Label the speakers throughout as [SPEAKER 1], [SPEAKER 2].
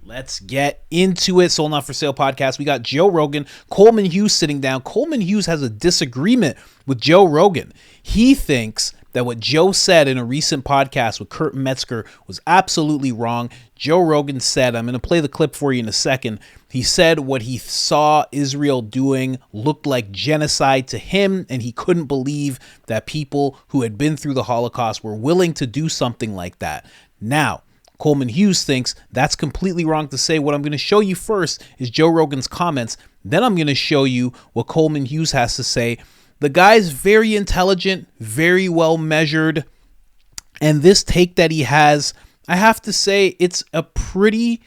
[SPEAKER 1] Let's get into it. Sold Not For Sale podcast. We got Joe Rogan, Coleman Hughes sitting down. Coleman Hughes has a disagreement with Joe Rogan. He thinks that what Joe said in a recent podcast with Kurt Metzger was absolutely wrong. Joe Rogan said, I'm going to play the clip for you in a second. He said what he saw Israel doing looked like genocide to him, and he couldn't believe that people who had been through the Holocaust were willing to do something like that. Now, Coleman Hughes thinks that's completely wrong to say. What I'm going to show you first is Joe Rogan's comments. Then I'm going to show you what Coleman Hughes has to say. The guy's very intelligent, very well measured. And this take that he has, I have to say, it's a pretty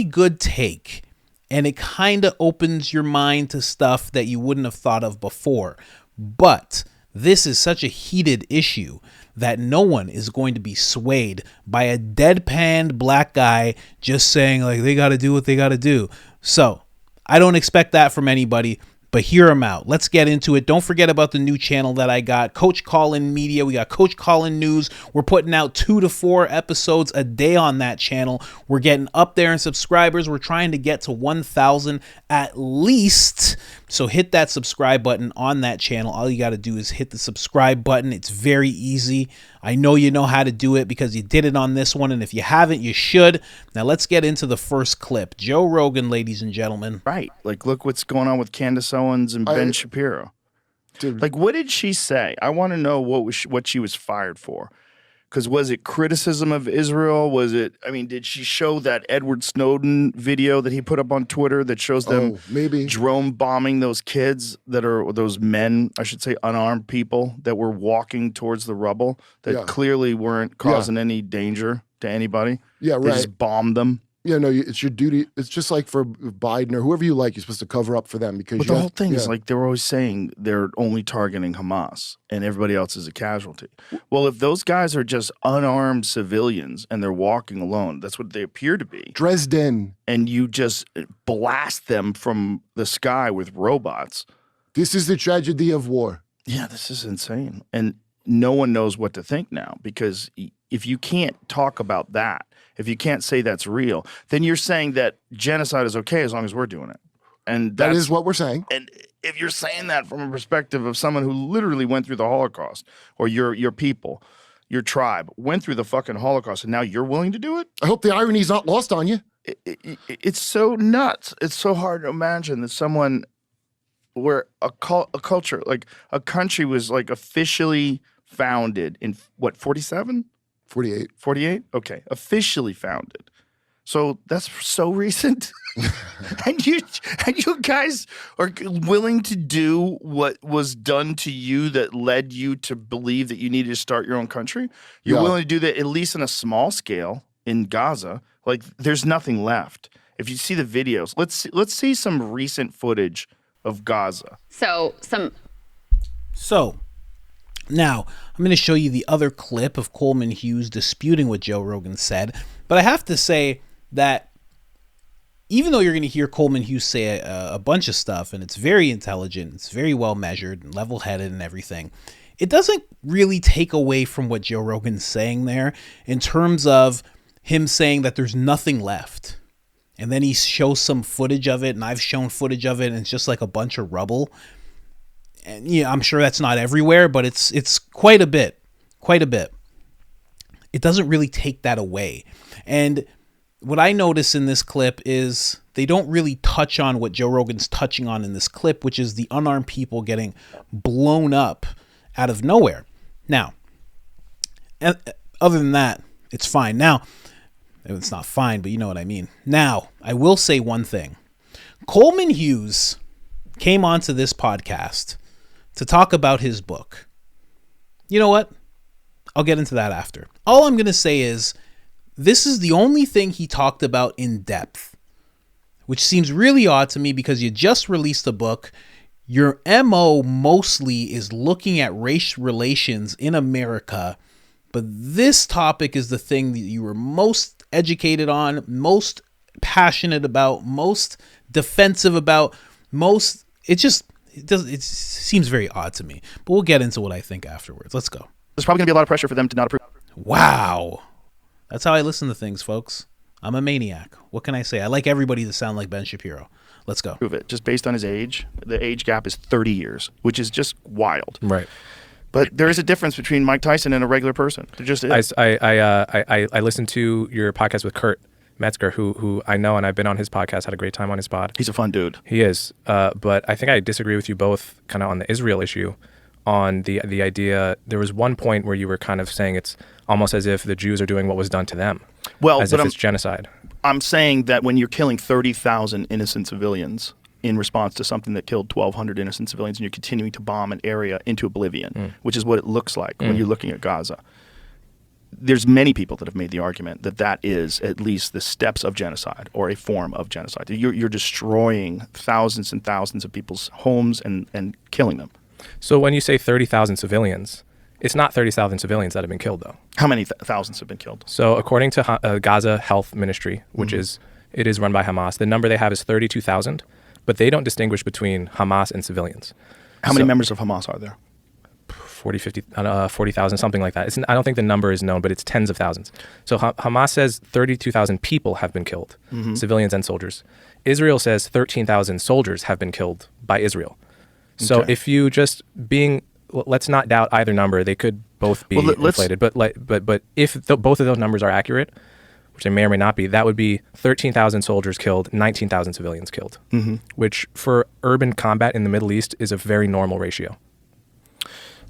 [SPEAKER 1] good take. And it kind of opens your mind to stuff that you wouldn't have thought of before. But this is such a heated issue that no one is going to be swayed by a deadpanned black guy just saying like they got to do what they got to do. So I don't expect that from anybody, but hear him out. Let's get into it. Don't forget about the new channel that I got, Coach Colin Media. We got Coach Colin News. We're putting out 2 to 4 episodes a day on that channel. We're getting up there in subscribers. We're trying to get to 1,000 at least. So hit that subscribe button on that channel. All you got to do is hit the subscribe button. It's very easy. I know you know how to do it because you did it on this one. And if you haven't, you should. Now let's get into the first clip. Joe Rogan, ladies and gentlemen.
[SPEAKER 2] Right. Like, look what's going on with Candace Owens and Ben Shapiro.
[SPEAKER 3] Dude.
[SPEAKER 2] Like, what did she say? I want to know what she was fired for. Because was it criticism of Israel? Was it, I mean, did she show that Edward Snowden video that he put up on Twitter that shows them
[SPEAKER 3] maybe
[SPEAKER 2] drone bombing those kids that are, those men, I should say, unarmed people that were walking towards the rubble that clearly weren't causing any danger to anybody?
[SPEAKER 3] Yeah, right.
[SPEAKER 2] They just bombed them.
[SPEAKER 3] Yeah, no, it's your duty. It's just like for Biden or whoever you like, you're supposed to cover up for them because.
[SPEAKER 2] But the whole thing is like they're always saying they're only targeting Hamas and everybody else is a casualty. Well, if those guys are just unarmed civilians and they're walking alone, that's what they appear to be.
[SPEAKER 3] Dresden.
[SPEAKER 2] And you just blast them from the sky with robots.
[SPEAKER 3] This is the tragedy of war.
[SPEAKER 2] Yeah, this is insane. And no one knows what to think now because if you can't talk about that, if you can't say that's real, then you're saying that genocide is okay as long as we're doing it. And
[SPEAKER 3] that is what we're saying.
[SPEAKER 2] And if you're saying that from a perspective of someone who literally went through the Holocaust, or your people, your tribe, went through the fucking Holocaust, and now you're willing to do it?
[SPEAKER 3] I hope the irony's not lost on you.
[SPEAKER 2] It's so nuts. It's so hard to imagine that someone where a culture, like a country was like officially founded in, what, 47?
[SPEAKER 3] 48.
[SPEAKER 2] 48? Okay. Officially founded. So that's so recent. and you guys are willing to do what was done to you that led you to believe that you needed to start your own country? You're willing to do that at least on a small scale in Gaza. Like there's nothing left. If you see the videos, let's see some recent footage of Gaza.
[SPEAKER 1] Now, I'm going to show you the other clip of Coleman Hughes disputing what Joe Rogan said. But I have to say that even though you're going to hear Coleman Hughes say a bunch of stuff, and it's very intelligent, it's very well measured and level-headed and everything, it doesn't really take away from what Joe Rogan's saying there in terms of him saying that there's nothing left. And then he shows some footage of it, and I've shown footage of it, and it's just like a bunch of rubble. And yeah, I'm sure that's not everywhere, but it's quite a bit. It doesn't really take that away. And what I notice in this clip is they don't really touch on what Joe Rogan's touching on in this clip, which is the unarmed people getting blown up out of nowhere. Now, other than that, it's fine. Now, it's not fine, but you know what I mean. Now, I will say one thing. Coleman Hughes came onto this podcast to talk about his book. You know what? I'll get into that after. All I'm going to say is this is the only thing he talked about in depth, which seems really odd to me because you just released a book. Your MO mostly is looking at race relations in America, but this topic is the thing that you were most educated on, most passionate about, most defensive about, most, it seems very odd to me, but we'll get into what I think afterwards. Let's go.
[SPEAKER 2] There's probably gonna be a lot of pressure for them to not approve.
[SPEAKER 1] Wow. That's how I listen to things, folks. I'm a maniac. What can I say? I like everybody to sound like Ben Shapiro. Let's go.
[SPEAKER 2] Prove it. Just based on his age, the age gap is 30 years, which is just wild.
[SPEAKER 4] Right.
[SPEAKER 2] But there is a difference between Mike Tyson and a regular person. There just is.
[SPEAKER 4] I listened to your podcast with Kurt Metzger, who I know, and I've been on his podcast, had a great time on his pod.
[SPEAKER 2] He's a fun dude.
[SPEAKER 4] He is. But I think I disagree with you both kind of on the Israel issue, on the idea. There was one point where you were kind of saying it's almost as if the Jews are doing what was done to them.
[SPEAKER 2] Well,
[SPEAKER 4] as if it's genocide.
[SPEAKER 2] I'm saying that when you're killing 30,000 innocent civilians in response to something that killed 1,200 innocent civilians, and you're continuing to bomb an area into oblivion, which is what it looks like when you're looking at Gaza. There's many people that have made the argument that that is at least the steps of genocide or a form of genocide. You're destroying thousands and thousands of people's homes and killing them.
[SPEAKER 4] So when you say 30,000 civilians, it's not 30,000 civilians that have been killed, though.
[SPEAKER 2] How many thousands have been killed?
[SPEAKER 4] So according to Gaza Health Ministry, which is run by Hamas, the number they have is 32,000, but they don't distinguish between Hamas and civilians.
[SPEAKER 2] How many members of Hamas are there?
[SPEAKER 4] 40,000, something like that. I don't think the number is known, but it's tens of thousands. So Hamas says 32,000 people have been killed, civilians and soldiers. Israel says 13,000 soldiers have been killed by Israel. So if you just let's not doubt either number. They could both be inflated. But if both of those numbers are accurate, which they may or may not be, that would be 13,000 soldiers killed, 19,000 civilians killed, which for urban combat in the Middle East is a very normal ratio.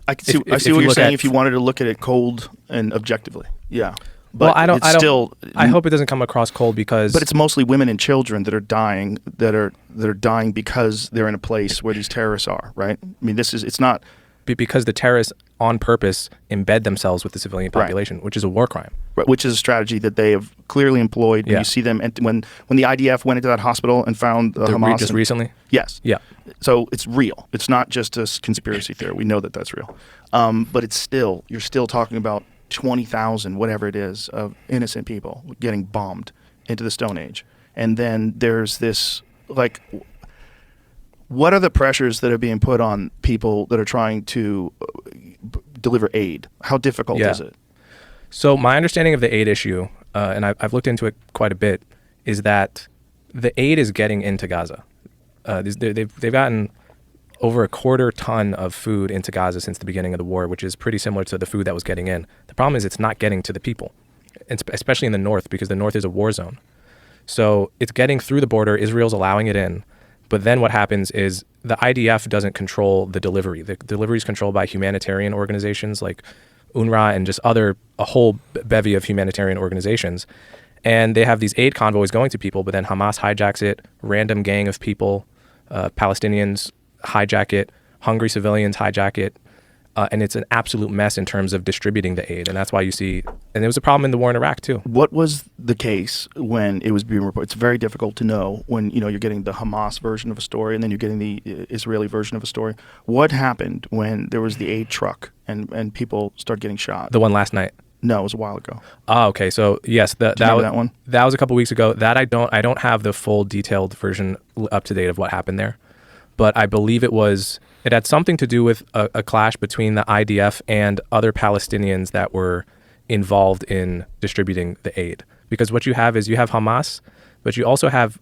[SPEAKER 2] I see what you're saying if you wanted to look at it cold and objectively. Yeah.
[SPEAKER 4] But I hope it doesn't come across cold because...
[SPEAKER 2] But it's mostly women and children that are dying, that are dying because they're in a place where these terrorists are, right? I mean, it's not...
[SPEAKER 4] Because the terrorists on purpose embed themselves with the civilian population, which is a war crime.
[SPEAKER 2] Right, which is a strategy that they have clearly employed. When you see them, and when the IDF went into that hospital and found Hamas...
[SPEAKER 4] Just recently?
[SPEAKER 2] Yes.
[SPEAKER 4] Yeah.
[SPEAKER 2] So it's real. It's not just a conspiracy theory. We know that that's real. But you're still talking about 20,000, whatever it is, of innocent people getting bombed into the Stone Age. And then there's this, like... What are the pressures that are being put on people that are trying to deliver aid? How difficult is it?
[SPEAKER 4] So my understanding of the aid issue, and I've looked into it quite a bit, is that the aid is getting into Gaza. They've gotten over 1/4 ton of food into Gaza since the beginning of the war, which is pretty similar to the food that was getting in. The problem is it's not getting to the people, especially in the north, because the north is a war zone. So it's getting through the border. Israel's allowing it in. But then what happens is the IDF doesn't control the delivery. The delivery is controlled by humanitarian organizations like UNRWA and just a whole bevy of humanitarian organizations. And they have these aid convoys going to people, but then Hamas hijacks it, random gang of people, Palestinians hijack it, hungry civilians hijack it. And it's an absolute mess in terms of distributing the aid. And that's why you see, and there was a problem in the war in Iraq too.
[SPEAKER 2] What was the case when it was being reported? It's very difficult to know when, you're getting the Hamas version of a story and then you're getting the Israeli version of a story. What happened when there was the aid truck and people started getting shot?
[SPEAKER 4] The one last night?
[SPEAKER 2] No, it was a while ago.
[SPEAKER 4] Oh, okay. So yes, that
[SPEAKER 2] one?
[SPEAKER 4] That was a couple weeks ago. That I don't have the full detailed version up to date of what happened there. But I believe it had something to do with a clash between the IDF and other Palestinians that were involved in distributing the aid. Because what you have is you have Hamas, but you also have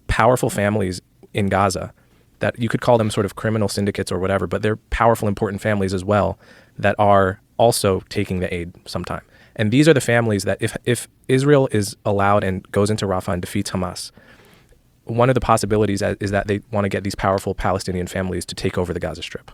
[SPEAKER 4] powerful families in Gaza that you could call them sort of criminal syndicates or whatever, but they're powerful, important families as well that are also taking the aid sometime. And these are the families that if Israel is allowed and goes into Rafah and defeats Hamas, one of the possibilities is that they want to get these powerful Palestinian families to take over the Gaza Strip.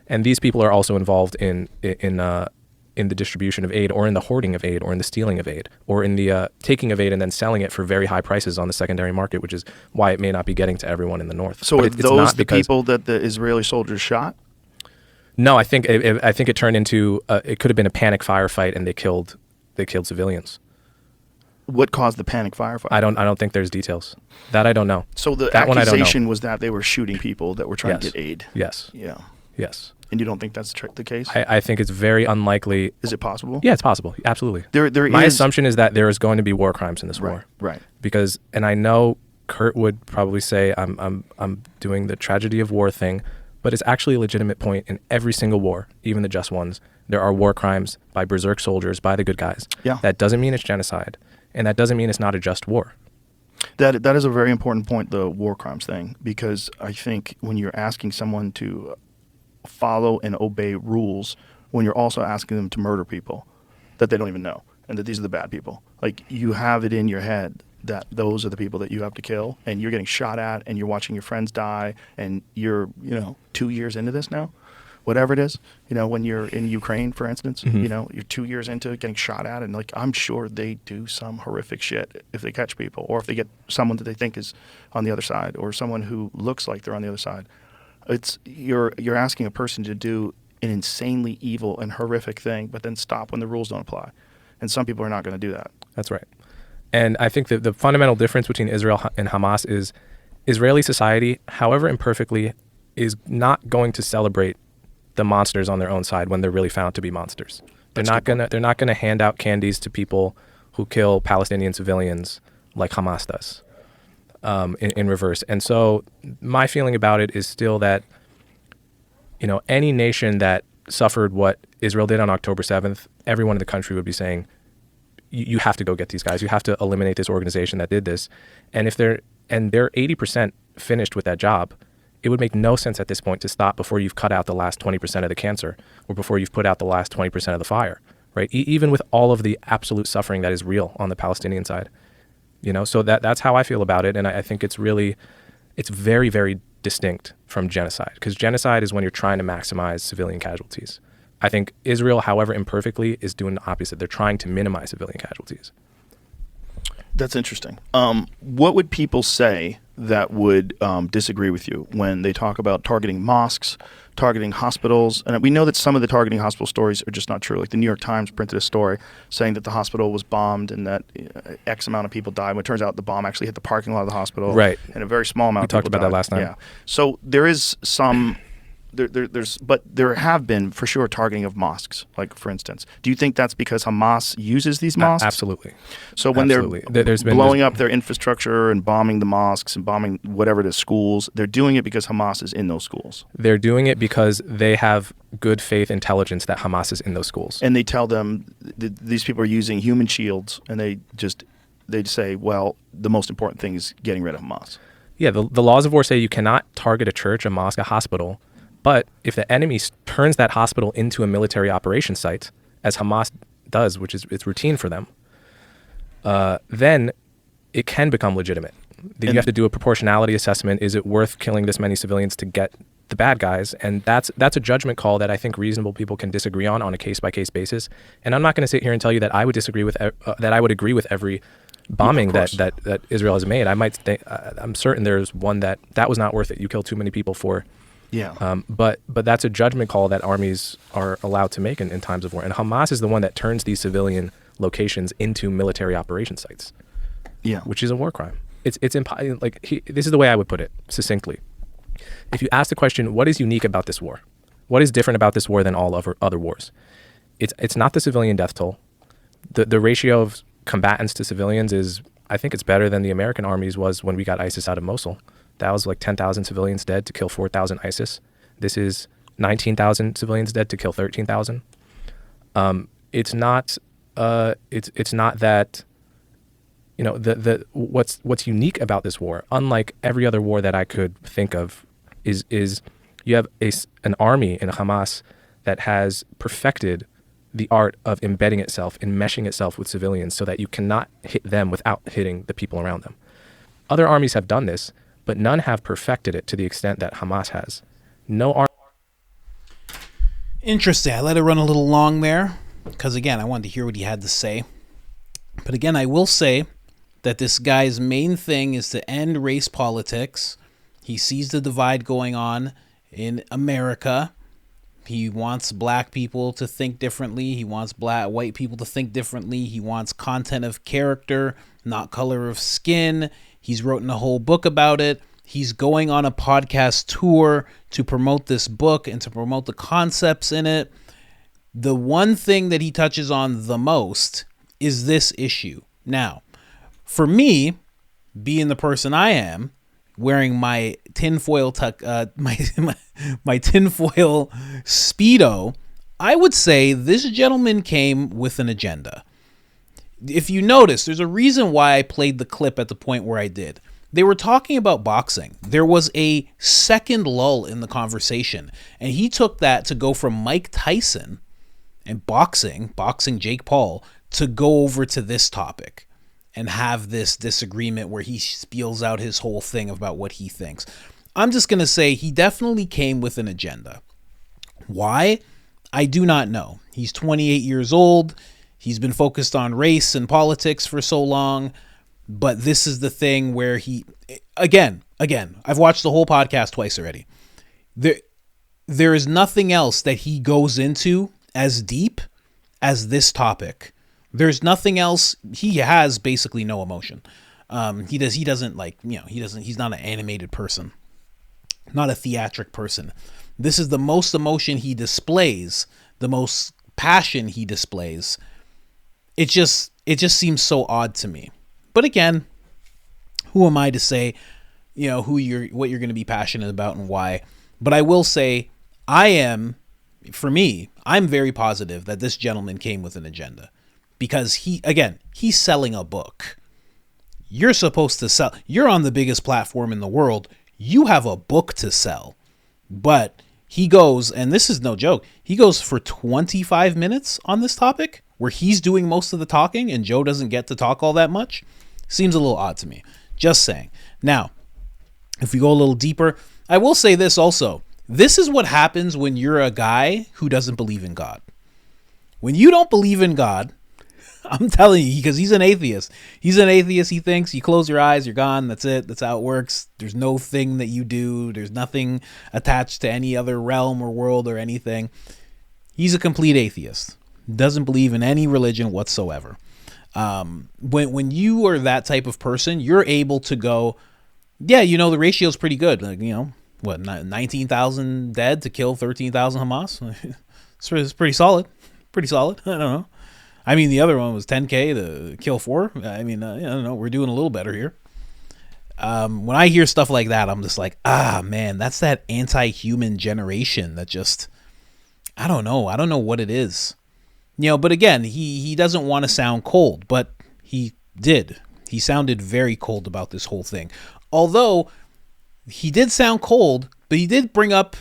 [SPEAKER 4] And these people are also involved in the distribution of aid, or in the hoarding of aid, or in the stealing of aid, or in the taking of aid and then selling it for very high prices on the secondary market, which is why it may not be getting to everyone in the north.
[SPEAKER 2] So are those the people that the Israeli soldiers shot?
[SPEAKER 4] No, I think it turned into it could have been a panic firefight, and they killed civilians.
[SPEAKER 2] What caused the panic firefight?
[SPEAKER 4] I don't think there's details. That I don't know.
[SPEAKER 2] So the accusation was that they were shooting people that were trying to get aid.
[SPEAKER 4] Yes.
[SPEAKER 2] Yeah.
[SPEAKER 4] Yes.
[SPEAKER 2] And you don't think that's the case?
[SPEAKER 4] I think it's very unlikely.
[SPEAKER 2] Is it possible?
[SPEAKER 4] Yeah, it's possible. Absolutely. My assumption is that there is going to be war crimes in this war.
[SPEAKER 2] Right.
[SPEAKER 4] Because, and I know Kurt would probably say I'm doing the tragedy of war thing, but it's actually a legitimate point in every single war, even the just ones. There are war crimes by berserk soldiers, by the good guys.
[SPEAKER 2] Yeah.
[SPEAKER 4] That doesn't mean it's genocide. and that doesn't mean it's not a just war.
[SPEAKER 2] That is a very important point, the war crimes thing, because I think when you're asking someone to follow and obey rules, when you're also asking them to murder people that they don't even know, and that these are the bad people, like you have it in your head that those are the people that you have to kill, and you're getting shot at, and you're watching your friends die, and you're 2 years into this now, whatever it is, when you're in Ukraine, for instance, you're 2 years into getting shot at, and like I'm sure they do some horrific shit if they catch people, or if they get someone that they think is on the other side, or someone who looks like they're on the other side. It's you're asking a person to do an insanely evil and horrific thing, but then stop when the rules don't apply, and some people are not going to do that.
[SPEAKER 4] That's right. And I think that the fundamental difference between Israel and Hamas is Israeli society, however imperfectly, is not going to celebrate the monsters on their own side when they're really found to be monsters. They're not gonna hand out candies to people who kill Palestinian civilians like Hamas does, in reverse. And so my feeling about it is still that, any nation that suffered what Israel did on October 7th, everyone in the country would be saying, you have to go get these guys. You have to eliminate this organization that did this. And if they're 80% finished with that job, it would make no sense at this point to stop before you've cut out the last 20% of the cancer, or before you've put out the last 20% of the fire, right? Even with all of the absolute suffering that is real on the Palestinian side, so that's how I feel about it. And I think it's very, very distinct from genocide, because genocide is when you're trying to maximize civilian casualties. I think Israel, however imperfectly, is doing the opposite. They're trying to minimize civilian casualties.
[SPEAKER 2] That's interesting. What would people say that would disagree with you when they talk about targeting mosques, targeting hospitals? And we know that some of the targeting hospital stories are just not true. Like the New York Times printed a story saying that the hospital was bombed and that X amount of people died. When it turns out the bomb actually hit the parking lot of the hospital.
[SPEAKER 4] Right.
[SPEAKER 2] And a very small amount of people died.
[SPEAKER 4] We talked about that last time.
[SPEAKER 2] Yeah. So there is some... But there have been for sure targeting of mosques, like for instance. Do you think that's because Hamas uses these mosques?
[SPEAKER 4] Absolutely.
[SPEAKER 2] So when they're blowing up their infrastructure and bombing the mosques and bombing whatever it is, schools, they're doing it because Hamas is in those schools.
[SPEAKER 4] They're doing it because they have good faith intelligence that Hamas is in those schools.
[SPEAKER 2] And they tell them these people are using human shields, and they say, well, the most important thing is getting rid of Hamas.
[SPEAKER 4] Yeah, the laws of war say you cannot target a church, a mosque, a hospital. But if the enemy turns that hospital into a military operation site, as Hamas does, which is it's routine for them, then it can become legitimate. You have to do a proportionality assessment. Is it worth killing this many civilians to get the bad guys? And that's a judgment call that I think reasonable people can disagree on a case-by-case basis. And I'm not going to sit here and tell you that I would disagree with that I would agree with every bombing that Israel has made. I might think I'm certain there's one that was not worth it. You killed too many people for.
[SPEAKER 2] Yeah.
[SPEAKER 4] But that's a judgment call that armies are allowed to make in times of war. And Hamas is the one that turns these civilian locations into military operation sites.
[SPEAKER 2] Yeah.
[SPEAKER 4] Which is a war crime. This is the way I would put it succinctly. If you ask the question, what is unique about this war? What is different about this war than all other wars? It's not the civilian death toll. The ratio of combatants to civilians is, I think it's better than the American armies was when we got ISIS out of Mosul. That was like 10,000 civilians dead to kill 4,000 ISIS. This is 19,000 civilians dead to kill 13,000. It's not that, what's unique about this war, unlike every other war that I could think of, is you have an army in Hamas that has perfected the art of embedding itself, enmeshing itself with civilians so that you cannot hit them without hitting the people around them. Other armies have done this, but none have perfected it to the extent that Hamas has. No army.
[SPEAKER 1] Interesting. I let it run a little long there because, again, I wanted to hear what he had to say. But again, I will say that this guy's main thing is to end race politics. He sees the divide going on in America. He wants black people to think differently. He wants white people to think differently. He wants content of character, not color of skin. He's written a whole book about it. He's going on a podcast tour to promote this book and to promote the concepts in it. The one thing that he touches on the most is this issue. Now, for me, being the person I am, wearing my tinfoil my tinfoil Speedo, I would say this gentleman came with an agenda. if you notice, there's a reason why I played the clip at the point where I did. They were talking about boxing. There was a second lull in the conversation, and he took that to go from Mike Tyson and boxing Jake Paul, to go over to this topic and have this disagreement where he spiels out his whole thing about what he thinks. I'm just going to say he definitely came with an agenda. Why? I do not know. He's 28 years old. He's been focused on race and politics for so long. But this is the thing where he, again, I've watched the whole podcast twice already. There is nothing else that he goes into as deep as this topic. There's nothing else. He has basically no emotion. He's not an animated person, not a theatric person. This is the most emotion he displays, the most passion he displays. It just seems so odd to me. But again, who am I to say, what you're going to be passionate about and why? But I will say, I'm very positive that this gentleman came with an agenda, because he's selling a book. You're supposed to sell. You're on the biggest platform in the world. You have a book to sell. But he goes, and this is no joke, he goes for 25 minutes on this topic where he's doing most of the talking and Joe doesn't get to talk all that much. Seems a little odd to me. Just saying. Now, if we go a little deeper, I will say this also. This is what happens when you're a guy who doesn't believe in God. When you don't believe in God, I'm telling you, because he's an atheist. He's an atheist. He thinks you close your eyes, you're gone. That's it. That's how it works. There's no thing that you do. There's nothing attached to any other realm or world or anything. He's a complete atheist. Doesn't believe in any religion whatsoever. When you are that type of person, you're able to go, yeah, the ratio is pretty good. 19,000 dead to kill 13,000 Hamas. It's pretty solid. Pretty solid. I don't know. I mean, the other one was 10K to kill 4. I mean, I don't know. We're doing a little better here. When I hear stuff like that, I'm just like, man, that's that anti-human generation that just, I don't know. I don't know what it is. But again, he doesn't want to sound cold, but he did. He sounded very cold about this whole thing. Although he did sound cold, but he did bring up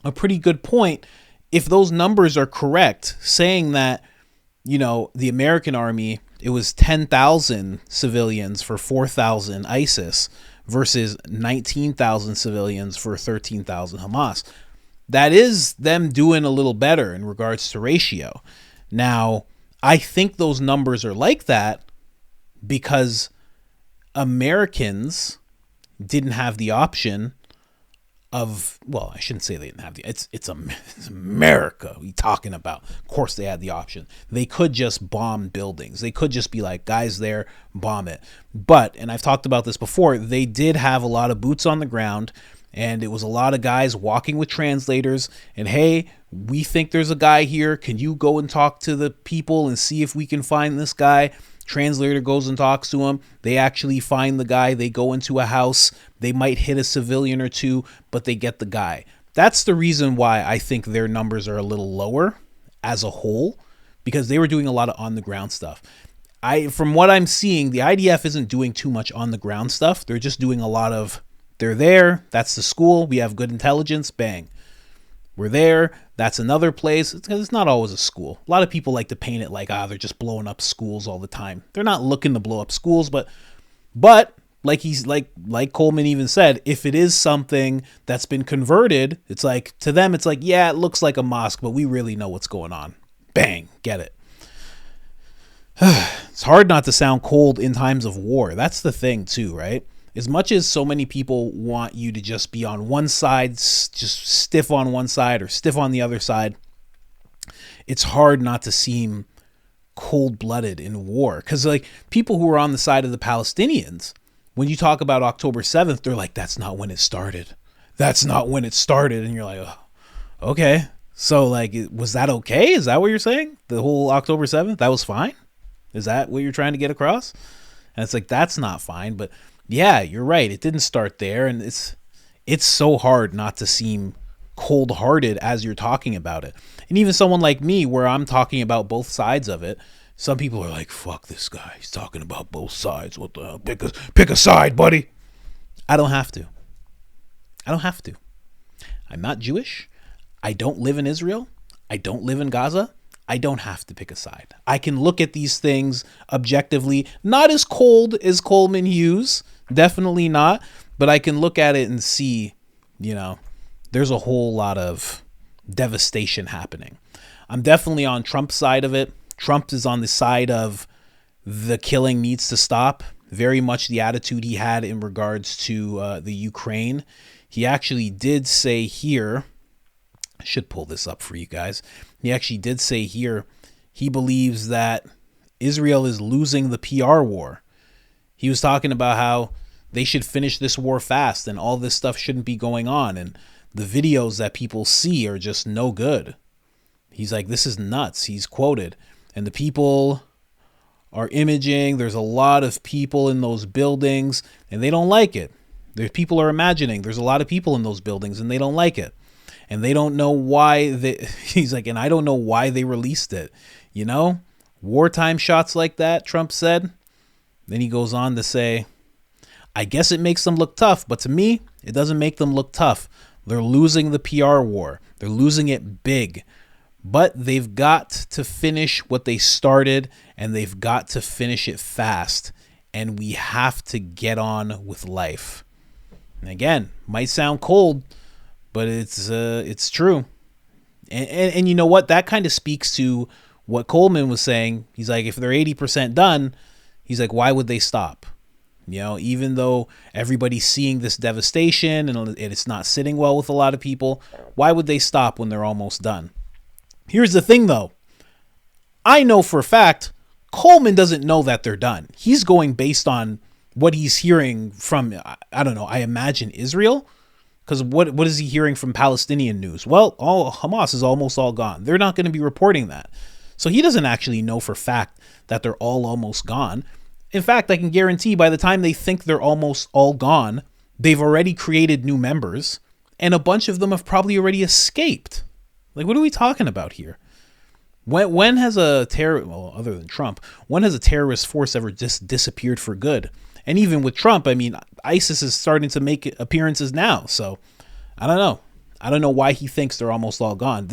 [SPEAKER 1] a pretty good point. If those numbers are correct, saying that, the American army, it was 10,000 civilians for 4,000 ISIS versus 19,000 civilians for 13,000 Hamas. That is them doing a little better in regards to ratio. Now, I think those numbers are like that because Americans didn't have the option of, well, I shouldn't say they didn't have the, it's America we talking about. Of course they had the option. They could just bomb buildings. They could just be like, guys there, bomb it. But, and I've talked about this before, they did have a lot of boots on the ground, and it was a lot of guys walking with translators, and hey, we think there's a guy here. Can you go and talk to the people and see if we can find this guy? Translator goes and talks to him. They actually find the guy. They go into a house. They might hit a civilian or two, but they get the guy. That's the reason why I think their numbers are a little lower as a whole, because they were doing a lot of on the ground stuff. From what I'm seeing, the IDF isn't doing too much on the ground stuff. They're just doing a lot of, they're there. That's the school. We have good intelligence. Bang. We're there. That's another place. It's not always a school. A lot of people like to paint it like, they're just blowing up schools all the time. They're not looking to blow up schools, but like Coleman even said, if it is something that's been converted, it's like, to them, it's like, yeah, it looks like a mosque, but we really know what's going on. Bang, get it. It's hard not to sound cold in times of war. That's the thing too, right? As much as so many people want you to just be on one side, just stiff on one side or stiff on the other side, it's hard not to seem cold-blooded in war. Because like people who are on the side of the Palestinians, when you talk about October 7th, they're like, that's not when it started. That's not when it started. And you're like, oh, okay. So like, was that okay? Is that what you're saying? The whole October 7th, that was fine? Is that what you're trying to get across? And it's like, that's not fine. But yeah, you're right. It didn't start there. And it's so hard not to seem cold-hearted as you're talking about it. And even someone like me, where I'm talking about both sides of it, Some people are like, fuck this guy. He's talking about both sides. What the hell? Pick a side, buddy. I don't have to. I don't have to. I'm not Jewish. I don't live in Israel. I don't live in Gaza. I don't have to pick a side. I can look at these things objectively, not as cold as Coleman Hughes, definitely not, but I can look at it and see, there's a whole lot of devastation happening. I'm definitely on Trump's side of it. Trump is on the side of the killing needs to stop. Very much the attitude he had in regards to the Ukraine. He actually did say here, I should pull this up for you guys. He actually did say here, he believes that Israel is losing the PR war. He was talking about how they should finish this war fast and all this stuff shouldn't be going on. And the videos that people see are just no good. He's like, this is nuts. He's quoted. And the people are imaging. There's a lot of people in those buildings and they don't like it. There's people are imagining there's a lot of people in those buildings and they don't like it. And they don't know why he's like, and I don't know why they released it. Wartime shots like that, Trump said. Then he goes on to say, I guess it makes them look tough, but to me, it doesn't make them look tough. They're losing the PR war. They're losing it big. But they've got to finish what they started, and they've got to finish it fast. And we have to get on with life. And again, might sound cold, but it's true. And you know what? That kind of speaks to what Coleman was saying. He's like, if they're 80% done, he's like, why would they stop? Even though everybody's seeing this devastation and it's not sitting well with a lot of people, why would they stop when they're almost done? Here's the thing, though. I know for a fact Coleman doesn't know that they're done. He's going based on what he's hearing from, I don't know, I imagine Israel. Because what is he hearing from Palestinian news? Well, Hamas is almost all gone. They're not going to be reporting that. So he doesn't actually know for fact that they're all almost gone. In fact, I can guarantee by the time they think they're almost all gone, they've already created new members. And a bunch of them have probably already escaped. Like, what are we talking about here? When has a other than Trump, when has a terrorist force ever just disappeared for good? And even with Trump, I mean, ISIS is starting to make appearances now. So I don't know. I don't know why he thinks they're almost all gone.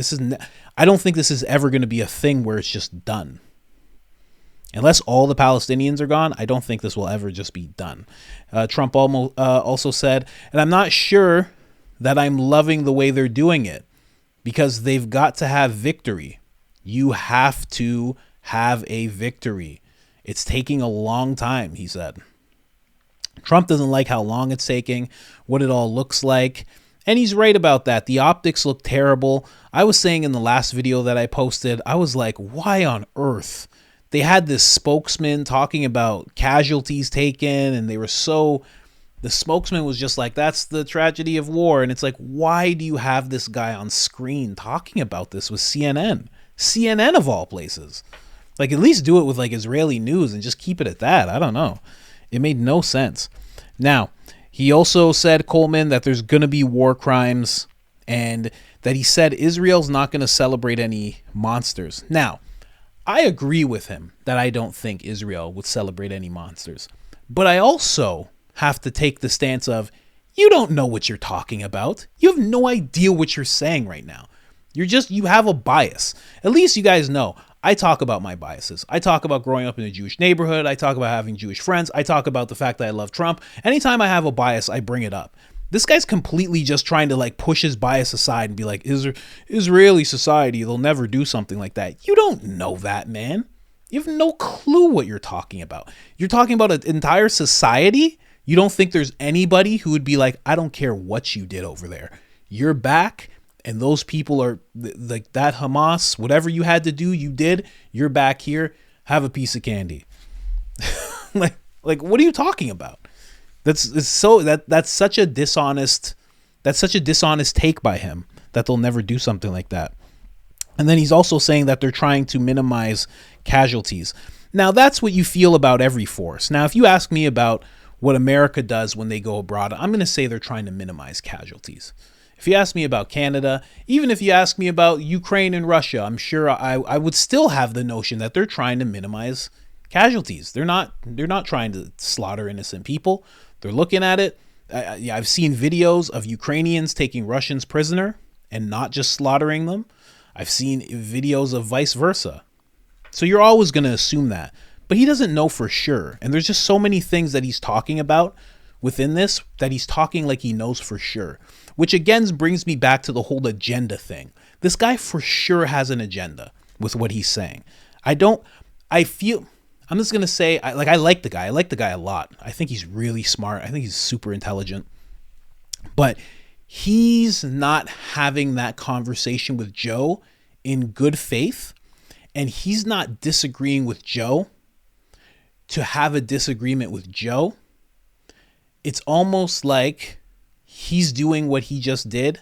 [SPEAKER 1] I don't think this is ever going to be a thing where it's just done. Unless all the Palestinians are gone, I don't think this will ever just be done. Trump also said, and I'm not sure that I'm loving the way they're doing it because they've got to have victory. You have to have a victory. It's taking a long time, he said. Trump doesn't like how long it's taking, what it all looks like. And he's right about that. The optics look terrible. I was saying in the last video that I posted, I was like, why on earth? They had this spokesman talking about casualties taken, and the spokesman was just like, that's the tragedy of war. And it's like, why do you have this guy on screen talking about this with CNN? CNN of all places. Like, at least do it with like Israeli news and just keep it at that. I don't know. It made no sense. Now, he also said, Coleman, that there's going to be war crimes and that he said Israel's not going to celebrate any monsters. Now, I agree with him that I don't think Israel would celebrate any monsters. But I also have to take the stance of, you don't know what you're talking about. You have no idea what you're saying right now. You have a bias. At least you guys know. I talk about my biases. I talk about growing up in a Jewish neighborhood. I talk about having Jewish friends. I talk about the fact that I love Trump. Anytime I have a bias, I bring it up. This guy's completely just trying to like push his bias aside and be like, Israeli society, they'll never do something like that. You don't know that, man. You have no clue what you're talking about. You're talking about an entire society. You don't think there's anybody who would be like, I don't care what you did over there. You're back. And those people are like that Hamas, whatever you had to do, you did. You're back here. Have a piece of candy. like what are you talking about? That's such a dishonest take by him that they'll never do something like that. And then he's also saying that they're trying to minimize casualties. Now, that's what you feel about every force. Now, if you ask me about what America does when they go abroad, I'm going to say they're trying to minimize casualties. If you ask me about Canada, even if you ask me about Ukraine and Russia, I'm sure I would still have the notion that they're trying to minimize casualties. They're not trying to slaughter innocent people. They're looking at it. I've seen videos of Ukrainians taking Russians prisoner and not just slaughtering them. I've seen videos of vice versa. So you're always going to assume that. But he doesn't know for sure. And there's just so many things that he's talking about within this that he's talking like he knows for sure. Which again brings me back to the whole agenda thing. This guy for sure has an agenda with what he's saying. I'm just going to say, I like the guy. I like the guy a lot. I think he's really smart. I think he's super intelligent. But he's not having that conversation with Joe in good faith. And he's not disagreeing with Joe to have a disagreement with Joe. It's almost like he's doing what he just did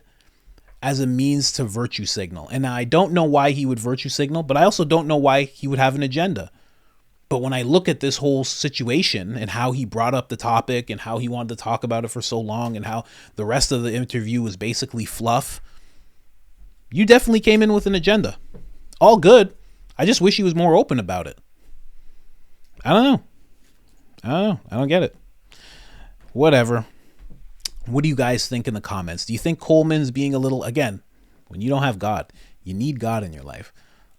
[SPEAKER 1] as a means to virtue signal. And I don't know why he would virtue signal, but I also don't know why he would have an agenda. But when I look at this whole situation and how he brought up the topic and how he wanted to talk about it for so long and how the rest of the interview was basically fluff, you definitely came in with an agenda. All good. I just wish he was more open about it. I don't know. I don't get it. Whatever. What do you guys think in the comments? Do you think Coleman's being a little, again, when you don't have God, you need God in your life.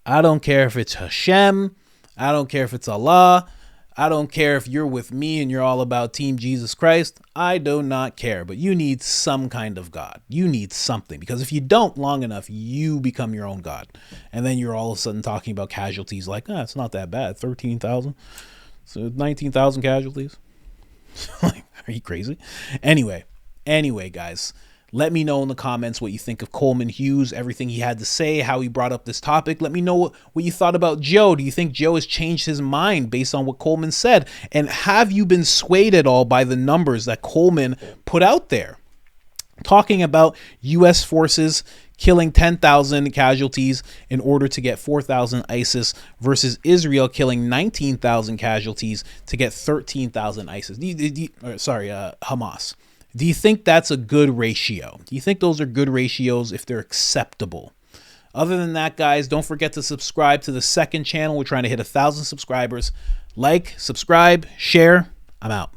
[SPEAKER 1] I don't care if it's Hashem. I don't care if it's Allah. I don't care if you're with me and you're all about Team Jesus Christ. I do not care, but you need some kind of God. You need something, because if you don't long enough, you become your own God. And then you're all of a sudden talking about casualties like, it's not that bad. 13,000. So 19,000 casualties. Like, are you crazy? Anyway, guys, let me know in the comments what you think of Coleman Hughes, everything he had to say, how he brought up this topic. Let me know what you thought about Joe. Do you think Joe has changed his mind based on what Coleman said? And have you been swayed at all by the numbers that Coleman put out there? Talking about U.S. forces killing 10,000 casualties in order to get 4,000 ISIS versus Israel killing 19,000 casualties to get 13,000 ISIS. Hamas. Do you think that's a good ratio? Do you think those are good ratios if they're acceptable? Other than that, guys, don't forget to subscribe to the second channel. We're trying to hit 1,000 subscribers. Like, subscribe, share. I'm out.